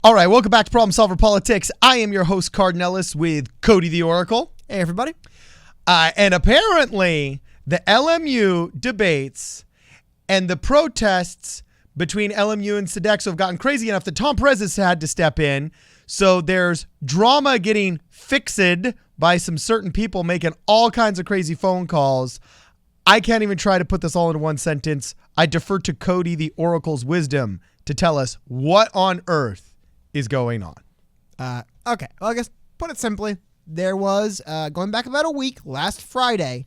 All right, welcome back to Problem Solver Politics. I am your host, Cardinellis, with Cody the Oracle. Hey, everybody. And apparently, the LMU debates and the protests between LMU and Sodexo have gotten crazy enough that Tom Perez has had to step in. So there's drama getting fixed by some certain people making all kinds of crazy phone calls. I can't even try to put this all into one sentence. I defer to Cody the Oracle's wisdom to tell us what on earth is going on. Okay. Well, I guess put it simply, there was, going back about a week, last Friday,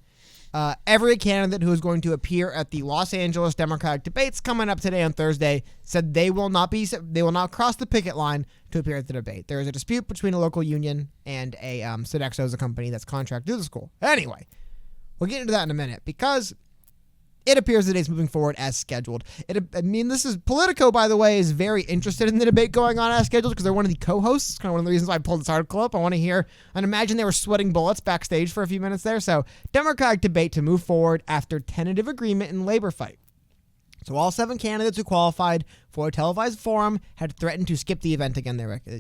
every candidate who is going to appear at the Los Angeles Democratic debates coming up today on Thursday said they will not cross the picket line to appear at the debate. There is a dispute between a local union and a Sodexo is a company that's contracted to the school. Anyway, we'll get into that in a minute because it appears the day's moving forward as scheduled. This is Politico, by the way, is very interested in the debate going on as scheduled because they're one of the co-hosts. It's kind of one of the reasons why I pulled this article up. I want to hear and imagine they were sweating bullets backstage for a few minutes there. So, Democratic debate to move forward after tentative agreement in labor fight. So all 7 candidates who qualified for a televised forum had threatened to skip the event again.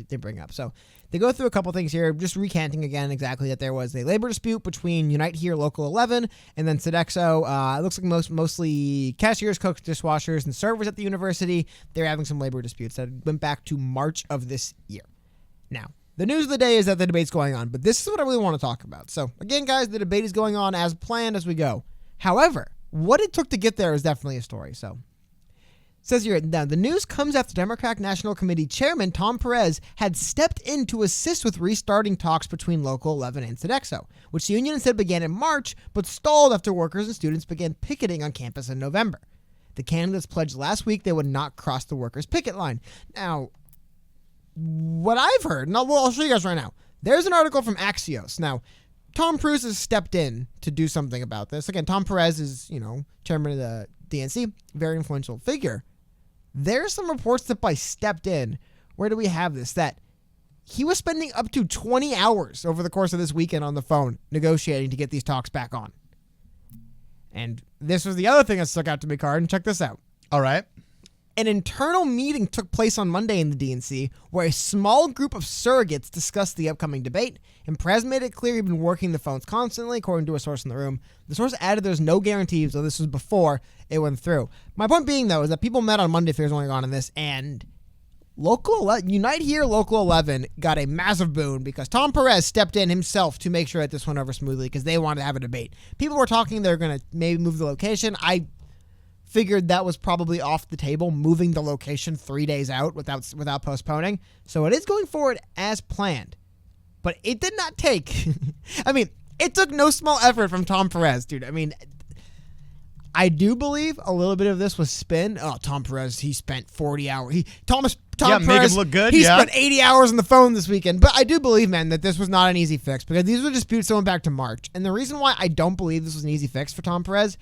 They bring up. So they go through a couple things here, just recanting again exactly that there was a labor dispute between Unite Here Local 11 and then Sodexo. It looks like mostly cashiers, cooks, dishwashers, and servers at the university. They're having some labor disputes that went back to March of this year. Now, the news of the day is that the debate's going on, but this is what I really want to talk about. So again, guys, the debate is going on as planned as we go. However, what it took to get there is definitely a story. So, it says here, now the news comes after Democratic National Committee Chairman Tom Perez had stepped in to assist with restarting talks between Local 11 and Sodexo, which the union said began in March, but stalled after workers and students began picketing on campus in November. The candidates pledged last week they would not cross the workers' picket line. Now, what I've heard, and I'll show you guys right now. There's an article from Axios. Now, Tom Perez has stepped in to do something about this. Again, Tom Perez is, chairman of the DNC, very influential figure. There's some reports that by stepped in, where do we have this? That he was spending up to 20 hours over the course of this weekend on the phone negotiating to get these talks back on. And this was the other thing that stuck out to me, Card, and check this out. All right. An internal meeting took place on Monday in the DNC where a small group of surrogates discussed the upcoming debate, and Perez made it clear he'd been working the phones constantly, according to a source in the room. The source added there's no guarantee, so this was before it went through. My point being, though, is that people met on Monday if there's only on in this, and Unite Here Local 11 got a massive boon because Tom Perez stepped in himself to make sure that this went over smoothly because they wanted to have a debate. People were talking they're going to maybe move the location. I figured that was probably off the table, moving the location 3 days out without postponing. So it is going forward as planned. But it did not take... it took no small effort from Tom Perez, dude. I do believe a little bit of this was spin. Oh, Tom Perez, he spent 40 hours. Tom Perez, make him look good. He spent 80 hours on the phone this weekend. But I do believe, man, that this was not an easy fix because these were disputes going back to March. And the reason why I don't believe this was an easy fix for Tom Perez,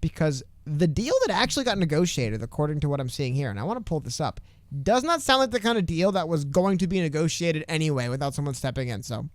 because the deal that actually got negotiated, according to what I'm seeing here, and I want to pull this up, does not sound like the kind of deal that was going to be negotiated anyway without someone stepping in. So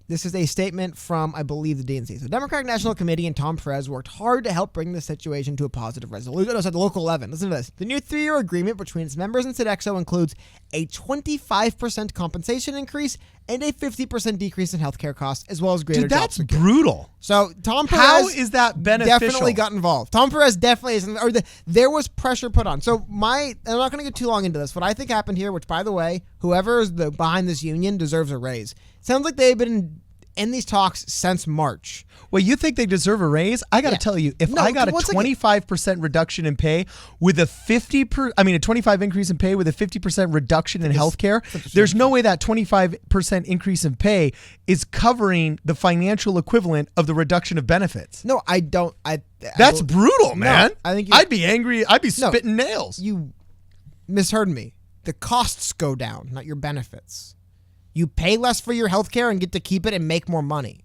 this is a statement from, I believe, the DNC. So Democratic National Committee and Tom Perez worked hard to help bring the situation to a positive resolution. No, the Local 11. Listen to this. The new 3-year agreement between its members and Sodexo includes a 25% compensation increase and a 50% decrease in healthcare costs, as well as greater job security. That's brutal. So Tom Perez How is that beneficial? Definitely got involved. Tom Perez definitely is, there was pressure put on. So I'm not going to get too long into this. What I think happened here, which by the way, whoever is behind this union deserves a raise. Sounds like they've been in these talks since March. Well, you think they deserve a raise? I got to tell you, if I got a 25% reduction in pay with a 25 increase in pay with a 50% reduction in healthcare, there's no way that 25% increase in pay is covering the financial equivalent of the reduction of benefits. No, I don't. That's brutal, man. I think I'd be angry. I'd be spitting nails. You misheard me. The costs go down, not your benefits. You pay less for your health care and get to keep it and make more money.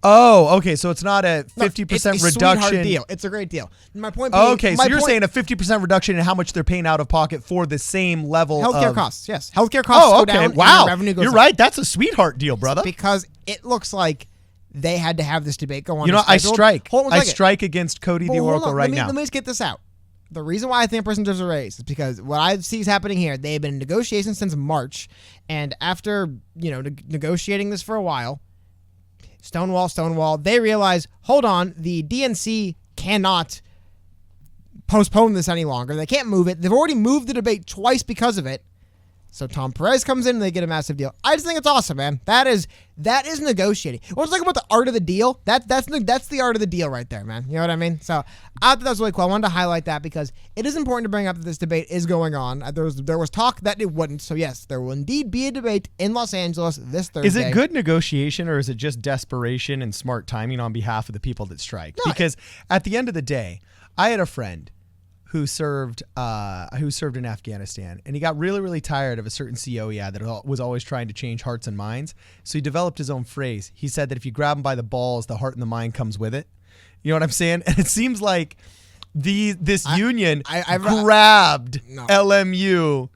Oh, okay. So it's not a 50% it's a reduction. Sweetheart deal. It's a great deal. My point being, okay, so you're saying a 50% reduction in how much they're paying out of pocket for the same level healthcare costs. Yes. Healthcare costs go down. Wow. And revenue goes you're up. right. That's a sweetheart deal, brother. Because it looks like they had to have this debate go on. You know, I strike. Hold on a second. I strike against Cody the Oracle right now. Let me just get this out. The reason why I think a person deserves a raise is because what I see is happening here. They've been in negotiations since March, and after negotiating this for a while, Stonewall, they realize, hold on, the DNC cannot postpone this any longer. They can't move it. They've already moved the debate twice because of it. So Tom Perez comes in and they get a massive deal. I just think it's awesome, man. That is negotiating. What's like about the art of the deal? That's the art of the deal right there, man. You know what I mean? So I thought that was really cool. I wanted to highlight that because it is important to bring up that this debate is going on. There was talk that it wouldn't. So yes, there will indeed be a debate in Los Angeles this Thursday. Is it good negotiation or is it just desperation and smart timing on behalf of the people that strike? No, because at the end of the day, I had a friend who served in Afghanistan, and he got really, really tired of a certain CO he had that was always trying to change hearts and minds. So he developed his own phrase. He said that if you grab him by the balls, the heart and the mind comes with it. You know what I'm saying? And it seems like this union grabbed LMU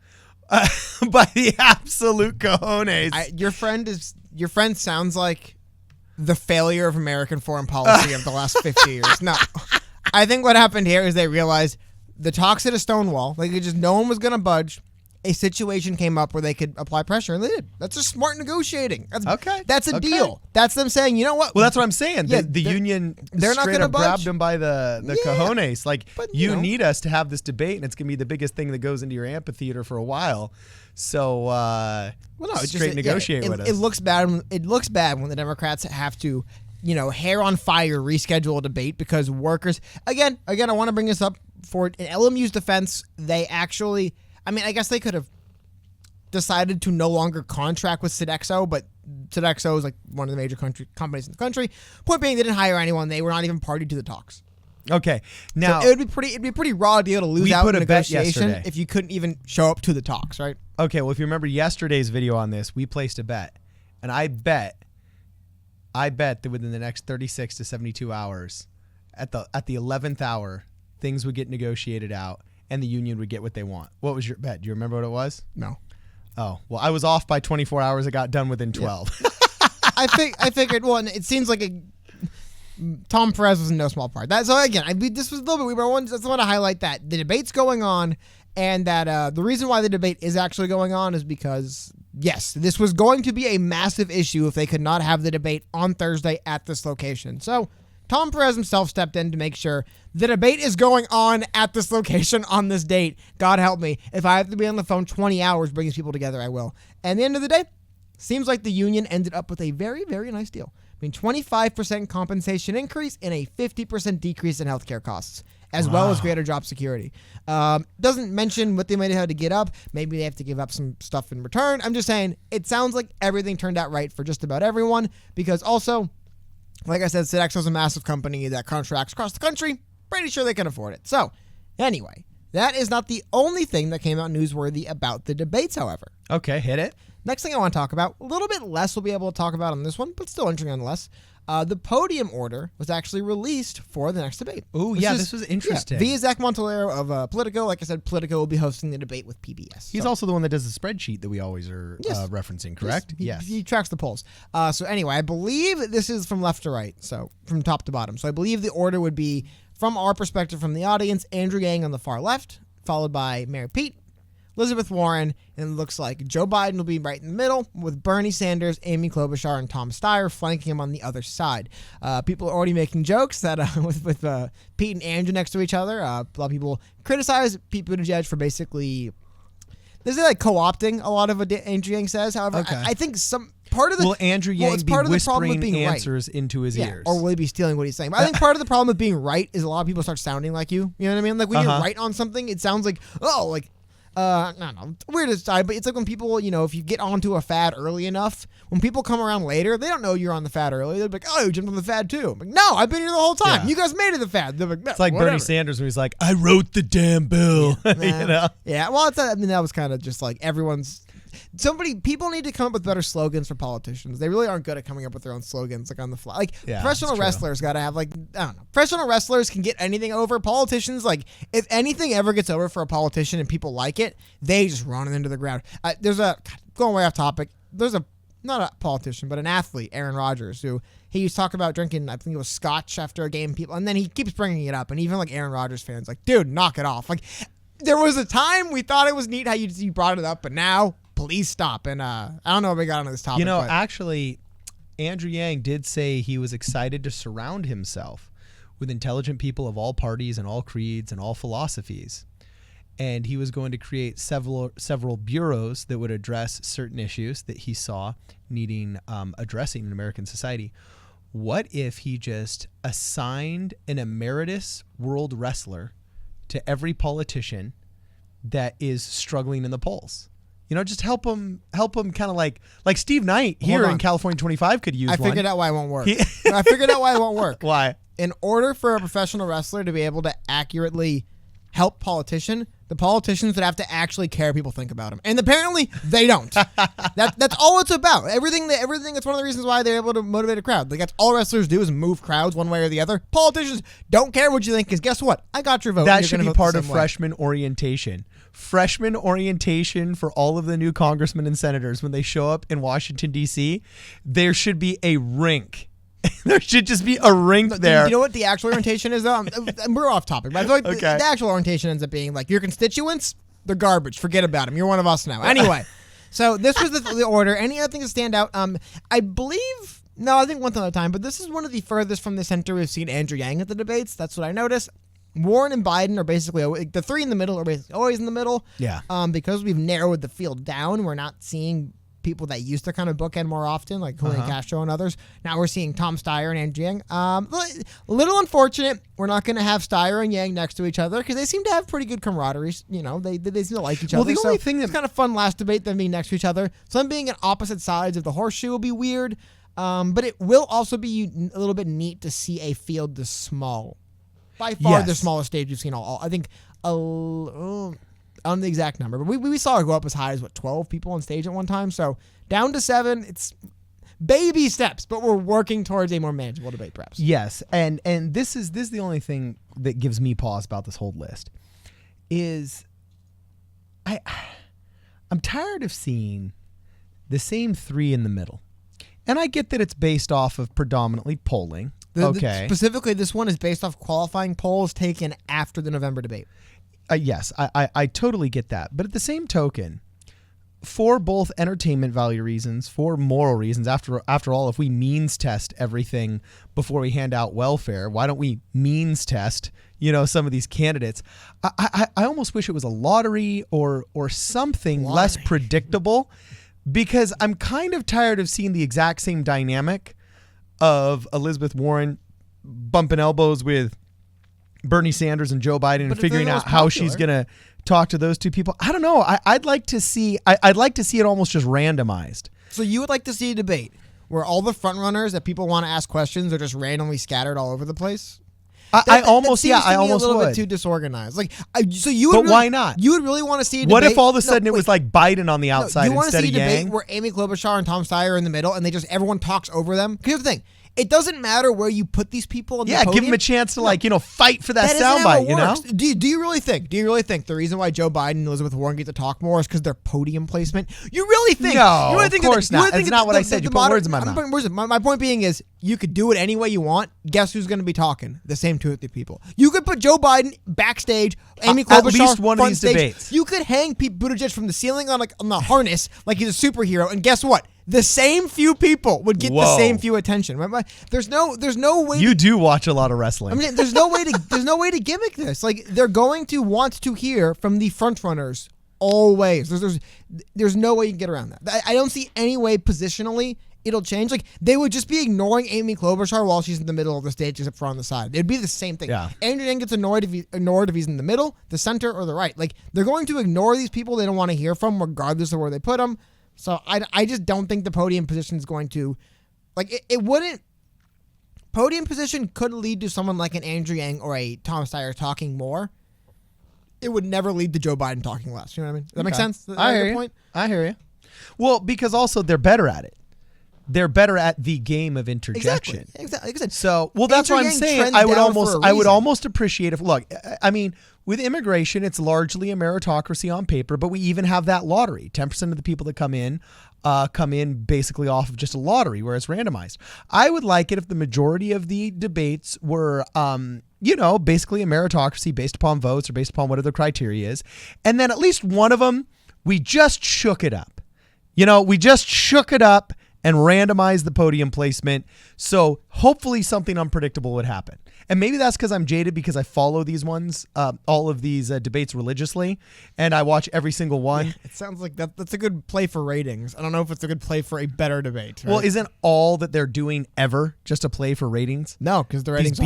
by the absolute cojones. Your friend sounds like the failure of American foreign policy of the last 50 years. No, I think what happened here is they realized the talks hit a stonewall. Like, no one was going to budge. A situation came up where they could apply pressure, and they did. That's just smart negotiating. That's a deal. That's them saying, you know what? Well, that's what I'm saying. Yeah, the union they're not straight gonna up budge. grabbed them by the cojones. Like, But, you need us to have this debate, and it's going to be the biggest thing that goes into your amphitheater for a while. So, straight negotiate with us. It looks bad. It looks bad when the Democrats have to, hair on fire reschedule a debate because workers. Again, I want to bring this up for in LMU's defense. They actually, I guess they could have decided to no longer contract with Sodexo, but Sodexo is like one of the major companies in the country. Point being, they didn't hire anyone. They were not even party to the talks. Okay, now so it'd be a pretty raw deal to lose out in negotiation yesterday. if you couldn't even show up to the talks, right? Okay, well, if you remember yesterday's video on this, we placed a bet, and I bet that within the next 36 to 72 hours, at the 11th hour, things would get negotiated out, and the union would get what they want. What was your bet? Do you remember what it was? No. Oh, well, I was off by 24 hours. It got done within 12. Yeah. I figured. Well, it seems like Tom Perez was in no small part. This was a little bit weird. But I just want to highlight that the debate's going on, and that the reason why the debate is actually going on is because, yes, this was going to be a massive issue if they could not have the debate on Thursday at this location. So Tom Perez himself stepped in to make sure the debate is going on at this location on this date. God help me. If I have to be on the phone 20 hours bringing people together, I will. And at the end of the day, seems like the union ended up with a very, very nice deal. 25% compensation increase and a 50% decrease in healthcare costs, as well as greater job security. Doesn't mention what they might have had to get up. Maybe they have to give up some stuff in return. I'm just saying, it sounds like everything turned out right for just about everyone, because also, like I said, Sodexo's a massive company that contracts across the country. Pretty sure they can afford it. So, anyway, that is not the only thing that came out newsworthy about the debates, however. Okay, hit it. Next thing I want to talk about, a little bit less we'll be able to talk about on this one, but still interesting nonetheless. The podium order was actually released for the next debate. Oh, yeah, this was interesting. Via Zach Montalero of Politico. Like I said, Politico will be hosting the debate with PBS. He's also the one that does the spreadsheet that we always are referencing, correct? Yes. He tracks the polls. So anyway, I believe this is from left to right, so from top to bottom. So I believe the order would be, from our perspective from the audience, Andrew Yang on the far left, followed by Mayor Pete, Elizabeth Warren, and it looks like Joe Biden will be right in the middle, with Bernie Sanders, Amy Klobuchar, and Tom Steyer flanking him on the other side. People are already making jokes that with Pete and Andrew next to each other. A lot of people criticize Pete Buttigieg for basically, this is like co-opting a lot of what Andrew Yang says. However, okay. I think some part of the Andrew Yang be part whispering of the being answers right. into his ears, or will he be stealing what he's saying? But I think part of the problem with being right is a lot of people start sounding like you. You know what I mean? Like when you're right on something, it sounds like I don't know, weird aside, but it's like when people, if you get onto a fad early enough, when people come around later, they don't know you're on the fad early. They're like, oh, you jumped on the fad too. I'm like, no, I've been here the whole time. Yeah. You guys made it the fad. They're like, no, it's like whatever. Bernie Sanders when he's like, I wrote the damn bill. Yeah, Yeah, well, that was kind of just like people need to come up with better slogans for politicians. They really aren't good at coming up with their own slogans, like on the fly. Like professional wrestlers got to have I don't know. Professional wrestlers can get anything over. Politicians, like if anything ever gets over for a politician and people like it, they just run it into the ground. Going way off topic. There's a not a politician, but an athlete, Aaron Rodgers, who he used to talk about drinking, I think it was scotch after a game, people, and then he keeps bringing it up, and even like Aaron Rodgers fans, like, dude, knock it off. Like, there was a time we thought it was neat how you brought it up, but now, please stop. And I don't know if we got onto this topic. Actually, Andrew Yang did say he was excited to surround himself with intelligent people of all parties and all creeds and all philosophies. And he was going to create several bureaus that would address certain issues that he saw needing addressing in American society. What if he just assigned an emeritus world wrestler to every politician that is struggling in the polls? Just help him kind of like Steve Knight here in California 25 could use one. I figured out why it won't work. I figured out why it won't work. Why? In order for a professional wrestler to be able to accurately help the politicians would have to actually care people think about them. And apparently they don't. That's all it's about. Everything that's one of the reasons why they're able to motivate a crowd. Like, that's all wrestlers do is move crowds one way or the other. Politicians don't care what you think, because guess what? I got your vote. That should be part of freshman orientation. Freshman orientation for all of the new congressmen and senators when they show up in Washington, D.C. There should be a rink. There should just be a rink there. You know what the actual orientation is, though? We're off topic, but I feel like the actual orientation ends up being like, your constituents, they're garbage. Forget about them. You're one of us now. Anyway, so this was the order. Any other things that stand out? I believe, no, I think one thing at a time, but this is one of the furthest from the center we've seen Andrew Yang at the debates. That's what I noticed. Warren and Biden are basically, the three in the middle are basically always in the middle. Yeah. Because we've narrowed the field down, we're not seeing people that used to kind of bookend more often, like Julian Castro and others. Now we're seeing Tom Steyer and Andrew Yang. A little unfortunate. We're not going to have Steyer and Yang next to each other because they seem to have pretty good camaraderie. They seem to like each other. Well, the only thing it's kind of fun last debate them being next to each other. So them being on opposite sides of the horseshoe will be weird. But it will also be a little bit neat to see a field this small. By far the smallest stage we've seen all. I think on the exact number, but we saw it go up as high as 12 people on stage at one time. So down to 7, it's baby steps, but we're working towards a more manageable debate, perhaps. Yes, and this is the only thing that gives me pause about this whole list is I'm tired of seeing the same 3 in the middle, and I get that it's based off of predominantly polling. Specifically, this one is based off qualifying polls taken after the November debate. Yes, I totally get that. But at the same token, for both entertainment value reasons, for moral reasons, after all, if we means test everything before we hand out welfare, why don't we means test, some of these candidates? I almost wish it was a lottery or something less predictable, because I'm kind of tired of seeing the exact same dynamic of Elizabeth Warren bumping elbows with Bernie Sanders and Joe Biden and figuring out how she's going to talk to those two people. I don't know. I'd like to see it almost just randomized. So you would like to see a debate where all the front runners that people want to ask questions are just randomly scattered all over the place? I almost would. A little bit too disorganized. But why not? You would really want to see a debate. What if all of a sudden it was like Biden on the outside instead of Yang? You want to see a debate where Amy Klobuchar and Tom Steyer are in the middle, and everyone talks over them? Here's the thing. It doesn't matter where you put these people on the podium. Give them a chance to fight for that soundbite, Do you really think the reason why Joe Biden and Elizabeth Warren get to talk more is because their podium placement? You really think? No, you really think of course not. That's not what I said. You put words in my mouth. My point being is, you could do it any way you want. Guess who's going to be talking? The same 2 or 3 people. You could put Joe Biden backstage, Amy Klobuchar at least one of these stage. debates. You could hang Pete Buttigieg from the ceiling on the harness like he's a superhero, and guess what? The same few people would get the same few attention. There's no way. You do watch a lot of wrestling. There's no way to gimmick this. Like, they're going to want to hear from the front runners always. There's no way you can get around that. I don't see any way positionally it'll change. Like, they would just be ignoring Amy Klobuchar while she's in the middle of the stage except for on the side. It'd be the same thing. Yeah. Andrew Yang gets ignored if he's in the middle, the center, or the right. Like, they're going to ignore these people they don't want to hear from regardless of where they put them. So I just don't think the podium position is going to, it wouldn't. Podium position could lead to someone like an Andrew Yang or a Tom Steyer talking more. It would never lead to Joe Biden talking less. You know what I mean? Does that make sense? I hear you. I hear you. Well, because also they're better at it. they're better at the game of interjection. Exactly. Like I said, So, well, that's what I'm Yin-yang saying. trends I would down for a reason. almost appreciate if, look, I mean, with immigration, it's largely a meritocracy on paper, but we even have that lottery. 10% of the people that come in basically off of just a lottery where it's randomized. I would like it if the majority of the debates were, basically a meritocracy based upon votes or based upon whatever the criteria is. And then at least one of them, we just shook it up. We just shook it up and randomized the podium placement. So hopefully something unpredictable would happen. And maybe that's because I'm jaded because I follow these ones, all of these debates religiously, and I watch every single one. Yeah, it sounds like that's a good play for ratings. I don't know if it's a good play for a better debate. Right? Well, isn't all that they're doing ever just a play for ratings? No, because the ratings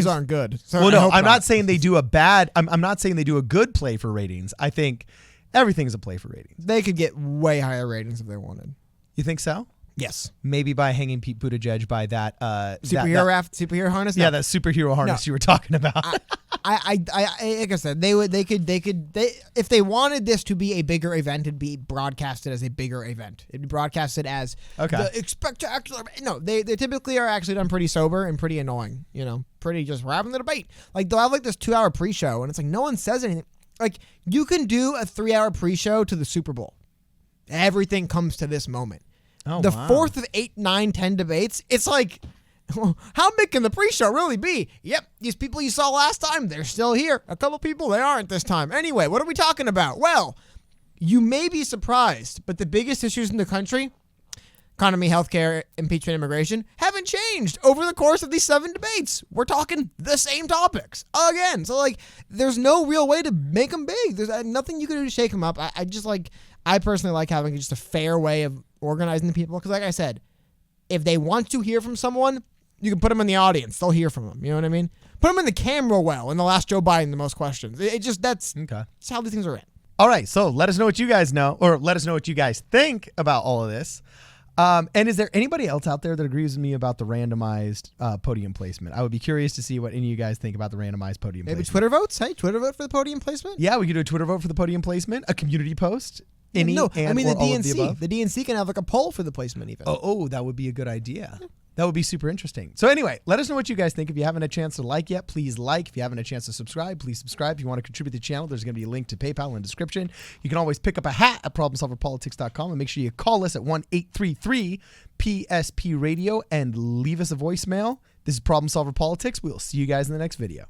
aren't good. So well, no, I'm not saying they do a bad. I'm not saying they do a good play for ratings. I think everything's a play for ratings. They could get way higher ratings if they wanted. You think so? Yes. Maybe by hanging Pete Buttigieg by that superhero harness. No. Yeah, that superhero harness you were talking about. I like I said, they could if they wanted this to be a bigger event, it'd be broadcasted as a bigger event. It'd be broadcasted as the spectacular. No, they typically are actually done pretty sober and pretty annoying. Pretty just we're having the debate. Like they'll have like this 2-hour pre-show, and it's like no one says anything. Like you can do a 3-hour pre-show to the Super Bowl. Everything comes to this moment. Oh, the wow. 4th of 8, 9, 10 debates, it's like, how big can the pre-show really be? Yep, these people you saw last time, they're still here. A couple people, they aren't this time. Anyway, what are we talking about? Well, you may be surprised, but the biggest issues in the country, economy, healthcare, impeachment, immigration, haven't changed over the course of these 7 debates. We're talking the same topics again. So, there's no real way to make them big. There's nothing you can do to shake them up. I personally like having just a fair way of organizing the people. Because like I said, if they want to hear from someone, you can put them in the audience. They'll hear from them. You know what I mean? Put them in the camera well in the last Joe Biden, the most questions. That's how these things are in. All right. So let us know what you guys know, or let us know what you guys think about all of this. And is there anybody else out there that agrees with me about the randomized podium placement? I would be curious to see what any of you guys think about the randomized podium Maybe placement. Twitter votes? Hey, Twitter vote for the podium placement? Yeah, we could do a Twitter vote for the podium placement, a community post. The DNC. The DNC can have like a poll for the placement even. Oh, that would be a good idea. Yeah. That would be super interesting. So anyway, let us know what you guys think. If you haven't a chance to like yet, please like. If you haven't a chance to subscribe, please subscribe. If you want to contribute to the channel, there's going to be a link to PayPal in the description. You can always pick up a hat at problemsolverpolitics.com and make sure you call us at 1-833-PSP Radio and leave us a voicemail. This is Problem Solver Politics. We will see you guys in the next video.